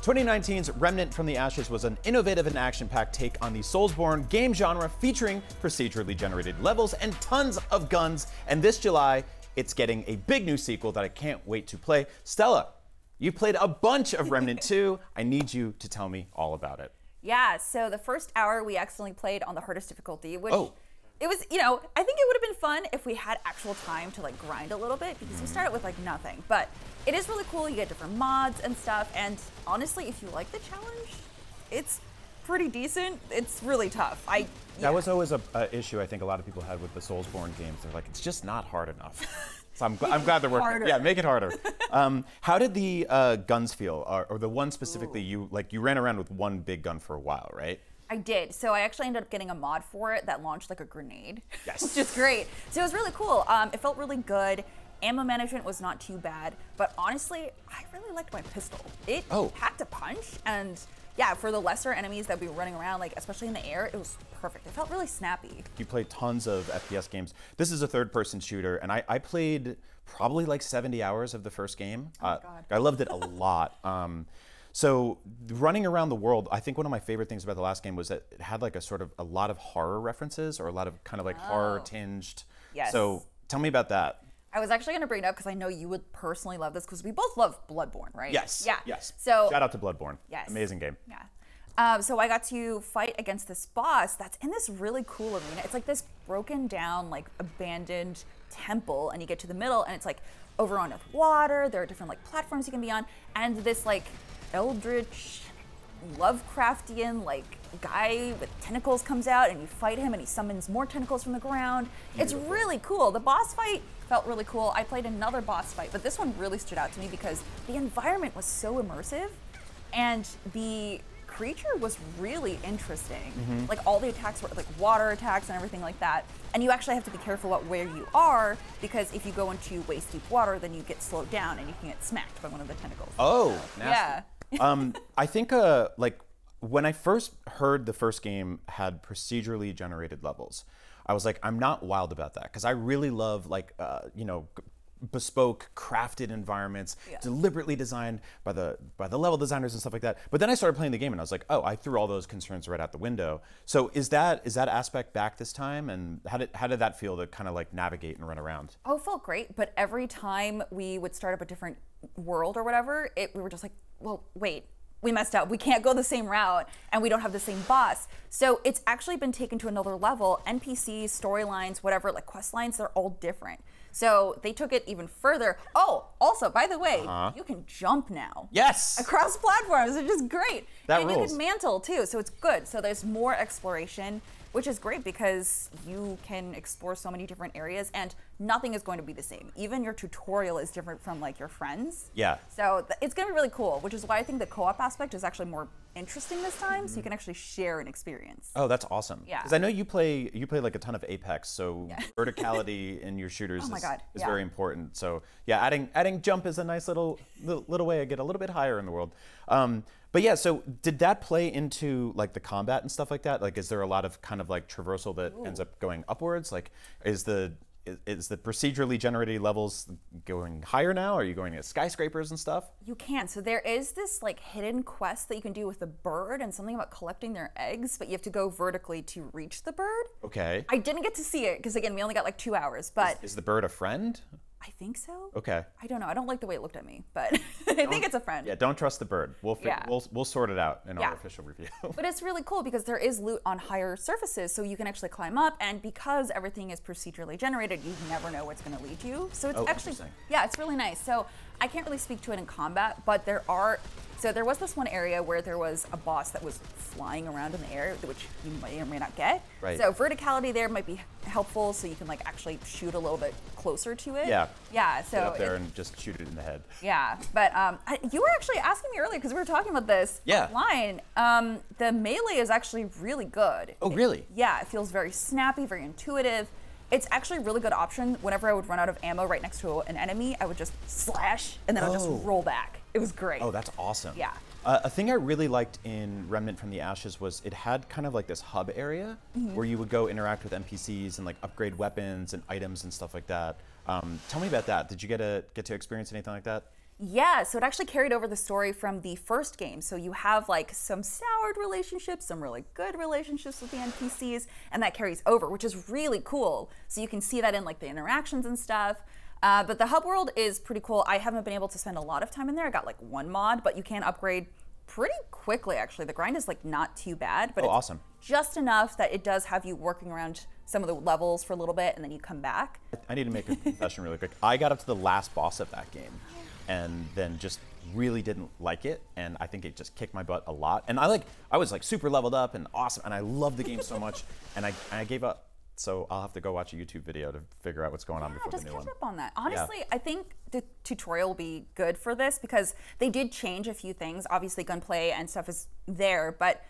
2019's Remnant from the Ashes was an innovative and action-packed take on the Soulsborne game genre featuring procedurally generated levels and tons of guns. And this July, it's getting a big new sequel that I can't wait to play. Stella, you played a bunch of Remnant 2. I need you to tell me all about it. Yeah, so the first hour we accidentally played on the hardest difficulty, which it was, you know, I think it would have been fun if we had actual time to like grind a little bit because we started with like nothing. But it is really cool. You get different mods and stuff. And honestly, if you like the challenge, it's pretty decent. It's really tough. That was always an issue I think a lot of people had with the Soulsborne games. They're like, it's just not hard enough. So I'm glad they're working. Harder. Yeah, make it harder. How did the guns feel, or the one specifically? You ran around with one big gun for a while, right? I did. So I actually ended up getting a mod for it that launched like a grenade. Yes. Which is great. So it was really cool. It felt really good. Ammo management was not too bad. But honestly, I really liked my pistol. It packed a punch. And yeah, for the lesser enemies that we were running around, like especially in the air, it was perfect. It felt really snappy. You played tons of FPS games. This is a third-person shooter, and I played probably like 70 hours of the first game. Oh my God. I loved it a lot. So running around the world, I think one of my favorite things about the last game was that it had like a lot of horror references, or a lot of kind of like horror tinged. Yes. So tell me about that. I was actually going to bring it up because I know you would personally love this because we both love Bloodborne, right? Yes. Yeah. Yes. So shout out to Bloodborne. Yes. Amazing game. Yeah. So I got to fight against this boss that's in this really cool arena. It's like this broken down, like abandoned temple, and you get to the middle, and it's like over under water. There are different like platforms you can be on, and this like eldritch, Lovecraftian like guy with tentacles comes out, and you fight him, and he summons more tentacles from the ground. Beautiful. It's really cool. The boss fight felt really cool. I played another boss fight, but this one really stood out to me because the environment was so immersive, and the creature was really interesting. Like all the attacks were like water attacks and everything like that. And you actually have to be careful about where you are because if you go into waist deep water, then you get slowed down and you can get smacked by one of the tentacles. Oh, so, nasty. Yeah. I think like when I first heard the first game had procedurally generated levels, I was like, I'm not wild about that because I really love like you know, bespoke, crafted environments, deliberately designed by the level designers and stuff like that. But then I started playing the game and I was like, oh, I threw all those concerns right out the window. So is that aspect back this time? And how did that feel to kind of like navigate and run around? Oh, it felt great. But every time we would start up a different world or whatever, we were just like, well, wait. We messed up. We can't go the same route, and we don't have the same boss. So it's actually been taken to another level. NPCs, storylines, whatever, like quest lines, they're all different. So they took it even further. Oh, also, by the way, you can jump now. Yes! Across platforms, which is great. That and rules. You can mantle too, so it's good. So there's more exploration, which is great because you can explore so many different areas and nothing is going to be the same. Even your tutorial is different from like your friends. Yeah. So it's gonna be really cool, which is why I think the co-op aspect is actually more interesting this time, so you can actually share an experience. Oh, that's awesome. Yeah. Because I know you play like a ton of Apex, so verticality in your shooters is very important. So yeah, adding jump is a nice little way to get a little bit higher in the world. But yeah, so did that play into like the combat and stuff like that? Like, is there a lot of kind of like traversal that ends up going upwards? Like, is the procedurally generated levels going higher now? Are you going to skyscrapers and stuff? You can. So there is this like hidden quest that you can do with the bird and something about collecting their eggs, but you have to go vertically to reach the bird. Okay. I didn't get to see it because again, we only got like 2 hours, but. Is the bird a friend? I think so. Okay. I don't know. I don't like the way it looked at me, but I think it's a friend. Yeah, don't trust the bird. We'll sort it out in our official review. But it's really cool because there is loot on higher surfaces, so you can actually climb up, and because everything is procedurally generated, you never know what's going to lead you. So it's actually, it's really nice. So I can't really speak to it in combat, but there was this one area where there was a boss that was flying around in the air, which you may or may not get. Right. So verticality there might be helpful, so you can like actually shoot a little bit closer to it. Yeah. Yeah. So get up there and just shoot it in the head. Yeah, but you were actually asking me earlier because we were talking about this offline. The melee is actually really good. Oh, really? It feels very snappy, very intuitive. It's actually a really good option. Whenever I would run out of ammo right next to an enemy, I would just slash and then I would just roll back. It was great. Oh, that's awesome. Yeah. A thing I really liked in Remnant from the Ashes was it had kind of like this hub area where you would go interact with NPCs and like upgrade weapons and items and stuff like that. Tell me about that. Did you get to experience anything like that? Yeah, so it actually carried over the story from the first game. So you have like some soured relationships, some really good relationships with the NPCs, and that carries over, which is really cool. So you can see that in like the interactions and stuff. But the hub world is pretty cool. I haven't been able to spend a lot of time in there. I got like one mod, but you can upgrade pretty quickly actually. The grind is like not too bad, but it's awesome. just enough that it does have you working around some of the levels for a little bit and then you come back. I need to make a confession really quick. I got up to the last boss of that game and then just really didn't like it, and I think it just kicked my butt a lot. And I was like super leveled up and awesome, and I loved the game so much, and I gave up. So I'll have to go watch a YouTube video to figure out what's going on before the new one. Just catch up on that. Honestly, I think the tutorial will be good for this because they did change a few things. Obviously, gunplay and stuff is there, but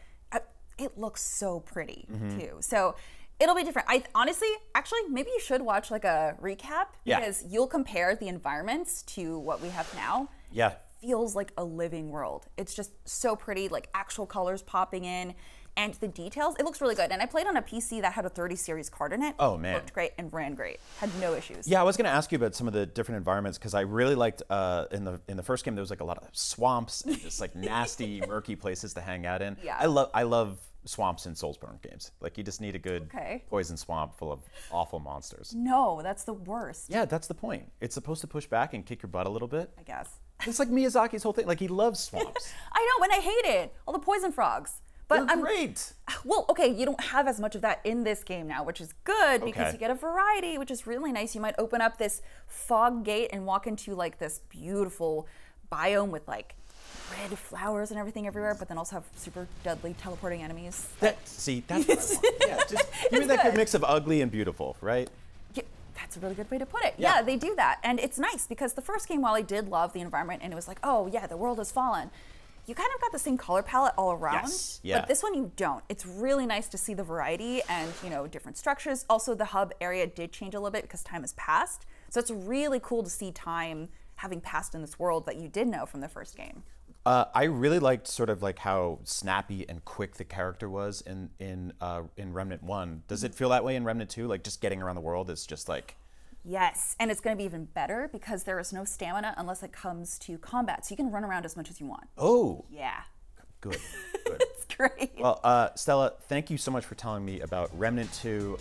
it looks so pretty too. So it'll be different. I honestly, actually, maybe you should watch like a recap because you'll compare the environments to what we have now. Yeah. It feels like a living world. It's just so pretty, like actual colors popping in. And the details, it looks really good. And I played on a PC that had a 30 series card in it. Oh, man. Looked great and ran great. Had no issues. Yeah, I was going to ask you about some of the different environments because I really liked in the first game there was like a lot of swamps and just like nasty, murky places to hang out in. Yeah. I love swamps in Soulsborne games. Like you just need a good poison swamp full of awful monsters. No, that's the worst. Yeah, that's the point. It's supposed to push back and kick your butt a little bit. I guess. It's like Miyazaki's whole thing. Like he loves swamps. I know, and I hate it. All the poison frogs. But They're great. Well, okay, you don't have as much of that in this game now, which is good because you get a variety, which is really nice. You might open up this fog gate and walk into like this beautiful biome with like red flowers and everything everywhere, but then also have super deadly teleporting enemies. See, that's what I want. Yeah, just give me that good mix of ugly and beautiful, right? Yeah, that's a really good way to put it. Yeah, they do that. And it's nice because the first game, while I did love the environment and it was like, oh yeah, the world has fallen, you kind of got the same color palette all around. Yes. Yeah. But this one you don't. It's really nice to see the variety and, you know, different structures. Also, the hub area did change a little bit because time has passed. So it's really cool to see time having passed in this world that you did know from the first game. I really liked sort of like how snappy and quick the character was in Remnant 1. Does it feel that way in Remnant 2? Like just getting around the world is just like... Yes, and it's going to be even better because there is no stamina unless it comes to combat. So you can run around as much as you want. Oh. Yeah. Good. It's great. Well, Stella, thank you so much for telling me about Remnant 2.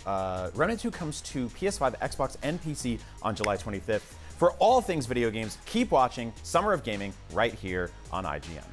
Remnant 2 comes to PS5, Xbox, and PC on July 25th. For all things video games, keep watching Summer of Gaming right here on IGN.